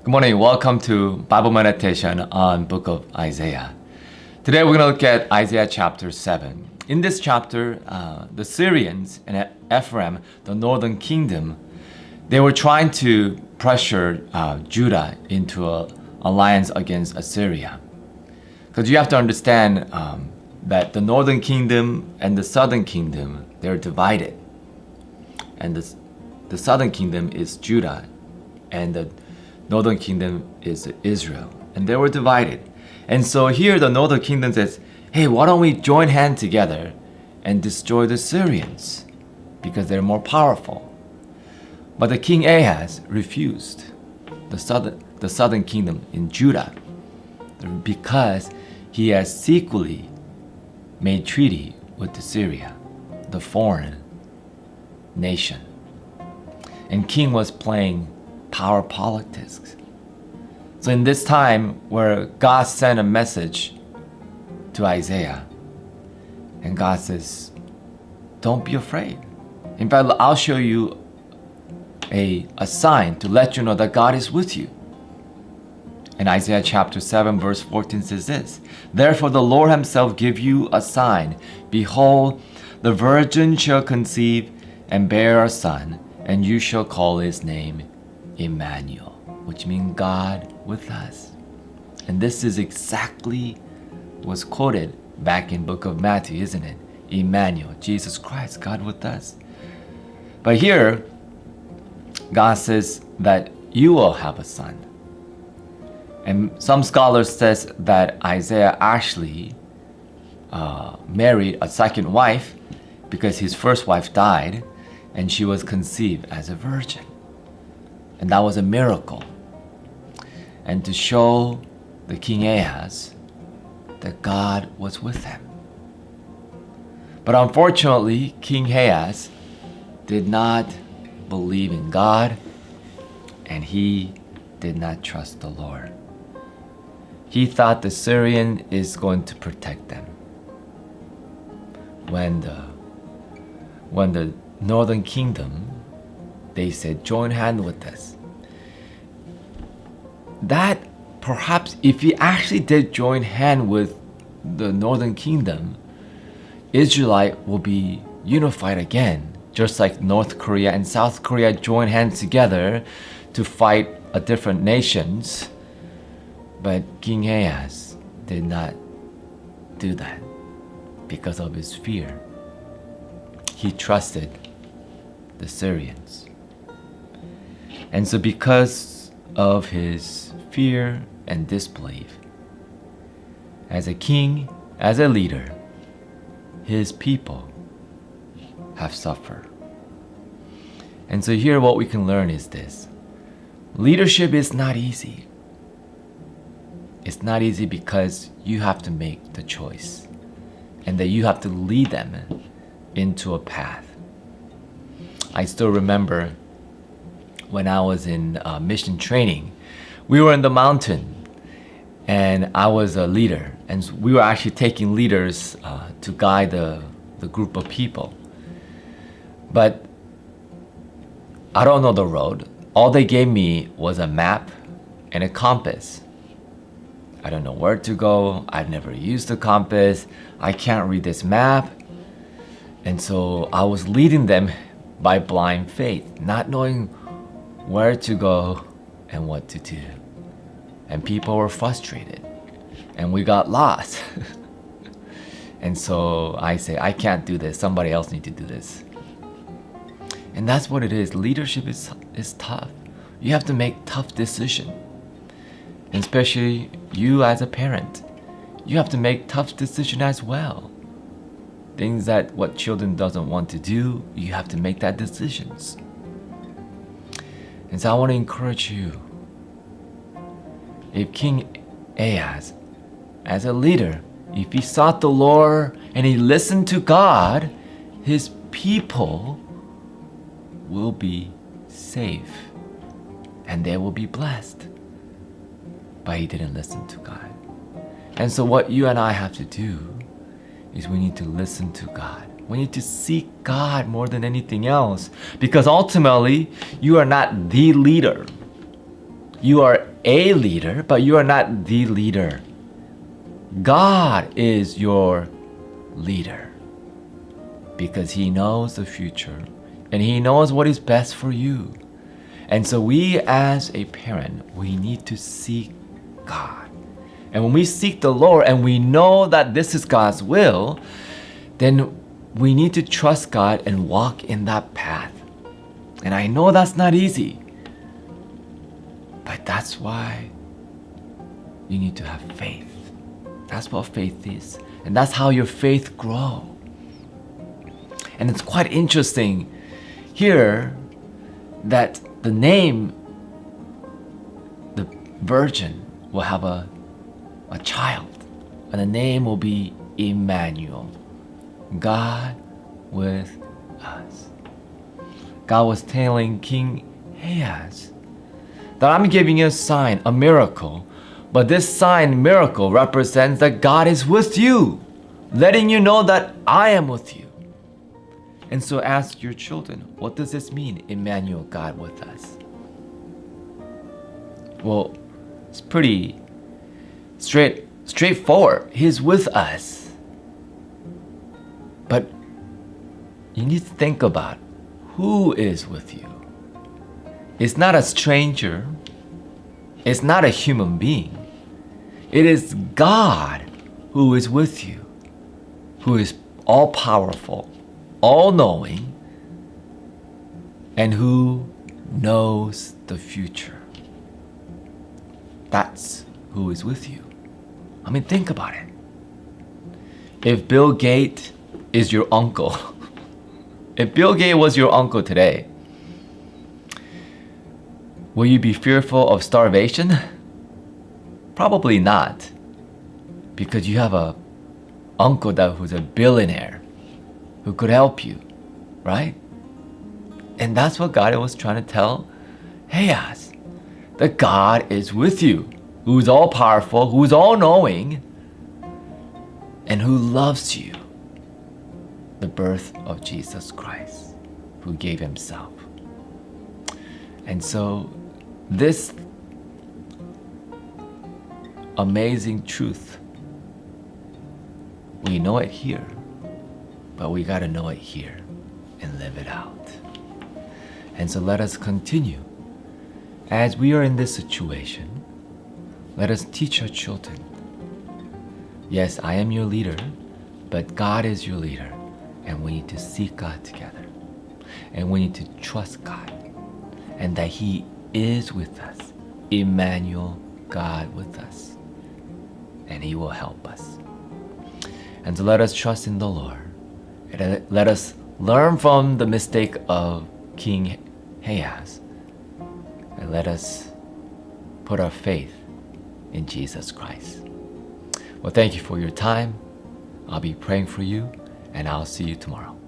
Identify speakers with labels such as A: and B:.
A: Good morning. Welcome to Bible meditation on book of Isaiah. Today we're going to look at Isaiah chapter 7. In this chapter, the Syrians and Ephraim, the northern kingdom, they were trying to pressure Judah into an alliance against Assyria. Because you have to understand that the northern kingdom and the southern kingdom, they're divided. And the southern kingdom is Judah, and the northern kingdom is Israel. And they were divided. And so here the northern kingdom says, hey, why don't we join hands together and destroy the Syrians? Because they're more powerful. But the king Ahaz refused, the southern kingdom in Judah, because he has secretly made treaty with Assyria, the foreign nation. And king was playing power politics. So in this time where God sent a message to Isaiah, and God says, don't be afraid. In fact, I'll show you a sign to let you know that God is with you. And Isaiah chapter 7 verse 14 says this, therefore the Lord himself give you a sign. Behold, the virgin shall conceive and bear a son, and you shall call his name Emmanuel, which means God with us. And this is exactly what's quoted back in book of Matthew, isn't it? Emmanuel, Jesus Christ, God with us. But here, God says that you will have a son. And some scholars says that Isaiah actually married a second wife because his first wife died and she was conceived as a virgin. And that was a miracle. And to show the king Ahaz that God was with him. But unfortunately, King Ahaz did not believe in God, and he did not trust the Lord. He thought the Syrian is going to protect them. When the northern kingdom, they said, join hand with us. That perhaps if he actually did join hand with the northern kingdom, Israelite will be unified again, just like North Korea and South Korea join hands together to fight different nations. But King Ahaz did not do that because of his fear. He trusted the Syrians. And so because of his fear and disbelief, as a king, as a leader, his people have suffered. And so here what we can learn is this. Leadership is not easy. It's not easy because you have to make the choice and that you have to lead them into a path. I still remember when I was in mission training, we were in the mountain and I was a leader, and we were actually taking leaders to guide the group of people. But I don't know the road. All they gave me was a map and a compass. I don't know where to go. I've never used the compass. I can't read this map. And so I was leading them by blind faith, not knowing where to go and what to do. And people were frustrated and we got lost. And so I say, I can't do this. Somebody else needs to do this. And that's what it is. Leadership is tough. You have to make tough decisions. And especially you as a parent, you have to make tough decisions as well. Things that what children doesn't want to do, you have to make that decisions. And so I want to encourage you. If King Ahaz, as a leader, if he sought the Lord and he listened to God, his people will be safe and they will be blessed. But he didn't listen to God. And so what you and I have to do is we need to listen to God. We need to seek God more than anything else, because ultimately you are not the leader. You are a leader, but you are not the leader. God is your leader because He knows the future and He knows what is best for you. And so we as a parent, we need to seek God. And when we seek the Lord and we know that this is God's will, then we need to trust God and walk in that path. And I know that's not easy, but that's why you need to have faith. That's what faith is. And that's how your faith grows. And it's quite interesting here that the name, the virgin will have a child. And the name will be Emmanuel. God with us. God was telling King Ahaz that I'm giving you a sign, a miracle. But this sign, miracle, represents that God is with you, letting you know that I am with you. And so ask your children, what does this mean, Emmanuel, God with us? Well, it's pretty straightforward. He's with us. But you need to think about who is with you. It's not a stranger. It's not a human being. It is God who is with you, who is all-powerful, all-knowing, and who knows the future. That's who is with you. I mean, think about it. If Bill Gates is your uncle, if Bill Gates was your uncle today, will you be fearful of starvation? Probably not, because you have a uncle who's a billionaire who could help you, right? And that's what God was trying to tell Ahaz, that God is with you, who's all powerful, who's all knowing, and who loves you. The birth of Jesus Christ, who gave Himself. And so this amazing truth, we know it here, but we got to know it here and live it out. And so let us continue. As we are in this situation, let us teach our children. Yes, I am your leader, but God is your leader. And we need to seek God together. And we need to trust God. And that He is with us. Emmanuel, God with us. And He will help us. And so let us trust in the Lord. And let us learn from the mistake of King Ahaz. And let us put our faith in Jesus Christ. Well, thank you for your time. I'll be praying for you, and I'll see you tomorrow.